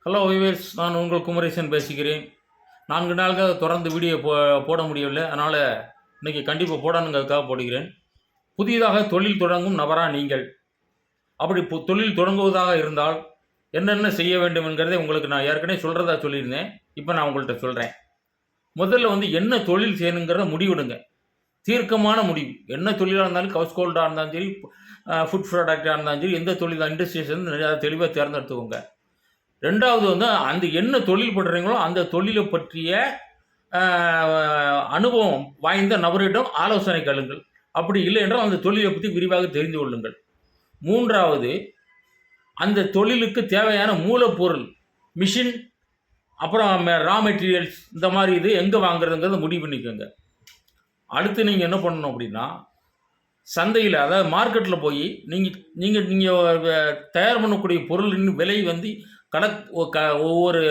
Hello viewers, நான் உங்கள் குமரேசன் பேசுகிறேன். 4 நாளுக்காக தொடர்ந்து வீடியோ போட முடியவில்லை. அதனால் இன்றைக்கி கண்டிப்பாக போடணுங்கிறதுக்காக போடுகிறேன். புதிதாக தொழில் தொடங்கும் நபரா நீங்கள்? அப்படி தொழில் தொடங்குவதாக இருந்தால் என்னென்ன செய்ய வேண்டும் என்கிறதை உங்களுக்கு நான் ஏற்கனவே சொல்கிறதா சொல்லியிருந்தேன். இப்போ நான் உங்கள்கிட்ட சொல்கிறேன். முதல்ல என்ன தொழில் செய்யணுங்கிறத முடிவிடுங்க. தீர்க்கமான முடிவு. என்ன தொழிலாக இருந்தாலும், ஹவுஸ் ஹோல்டாக இருந்தாலும் சரி, ஃபுட் ப்ராடக்டாக இருந்தாலும் சரி, எந்த தொழில் இண்டஸ்ட்ரீஸ் தெளிவாக தேர்ந்தெடுத்துக்கோங்க. 2வது அந்த என்ன தொழில் பண்ணுறீங்களோ அந்த தொழிலை பற்றிய அனுபவம் வாய்ந்த நபரிடம் ஆலோசனை கேளுங்கள். அப்படி இல்லை என்றால் அந்த தொழிலை பற்றி விரிவாக தெரிந்து கொள்ளுங்கள். 3வது, அந்த தொழிலுக்கு தேவையான மூலப்பொருள், மிஷின், அப்புறம் ரா மெட்டீரியல்ஸ், இந்த மாதிரி இது எங்கே வாங்குறதுங்கிறத முடிவு பண்ணிக்கோங்க. அடுத்து நீங்கள் என்ன பண்ணணும் அப்படின்னா, சந்தையில், அதாவது மார்க்கெட்டில் போய் நீங்கள் தயார் பண்ணக்கூடிய பொருளின் விலை ஒவ்வொரு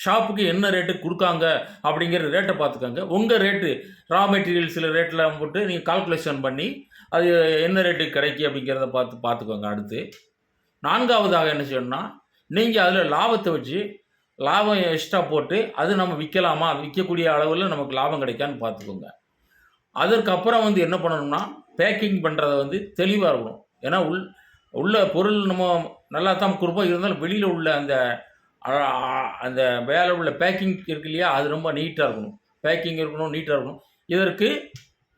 ஷாப்புக்கு என்ன ரேட்டு கொடுக்காங்க அப்படிங்கிற ரேட்டை பார்த்துக்கோங்க. உங்கள் ரேட்டு ரா மெட்டீரியல்ஸில் ரேட்டில் போட்டு நீங்கள் கால்குலேஷன் பண்ணி அது என்ன ரேட்டு கிடைக்கும் அப்படிங்கிறத பார்த்துக்கோங்க. அடுத்து 4வதாக என்ன செய்யணும்னா, நீங்கள் அதில் லாபத்தை வச்சு லாபம் எக்ஸ்ட்ரா போட்டு அது நம்ம விற்கலாமா, விற்கக்கூடிய அளவில் நமக்கு லாபம் கிடைக்கான்னு பார்த்துக்கோங்க. அதற்கப்புறம் என்ன பண்ணணும்னா, பேக்கிங் பண்ணுறத தெளிவாக இருக்கணும். ஏன்னா உள்ள பொருள் நம்ம நல்லா தான் கொடுப்போம், இருந்தாலும் வெளியில் உள்ள அந்த மேலே உள்ள பேக்கிங் இருக்கு இல்லையா, அது ரொம்ப நீட்டாக இருக்கணும். பேக்கிங் இருக்கணும், நீட்டாக இருக்கணும். இதற்கு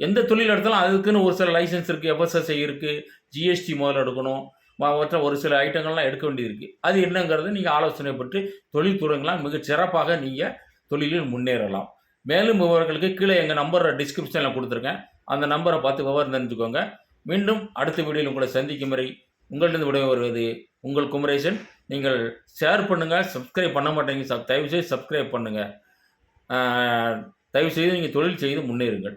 எந்த தொழில் எடுத்தாலும் அதுக்குன்னு ஒரு சில லைசன்ஸ் இருக்குது, எஃப்எஸ்எஸ்ஐ இருக்குது, ஜிஎஸ்டி முதல்ல எடுக்கணும், மற்ற ஒரு சில ஐட்டங்கள்லாம் எடுக்க வேண்டியது இருக்குது. அது என்னங்கிறது நீங்கள் ஆலோசனை பெற்று தொழில் தொடங்கலாம். மிக சிறப்பாக நீங்கள் தொழிலில் முன்னேறலாம். மேலும் விவரங்களுக்கு கீழே எங்கள் நம்பரை டிஸ்கிரிப்ஷனில் கொடுத்துருக்கேன். அந்த நம்பரை பார்த்து விவரம் தெரிஞ்சுக்கோங்க. மீண்டும் அடுத்த வீடியோவில் உங்களை சந்திக்கும் வரை உங்களிடம் விடை வருவது உங்கள் குமரேசன். நீங்கள் ஷேர் பண்ணுங்கள், சப்ஸ்கிரைப் பண்ண மாட்டேங்க. தயவுசெய்து சப்ஸ்கிரைப் பண்ணுங்கள். தயவுசெய்து நீங்கள் தொழில் செய்து முன்னேறுங்கள்.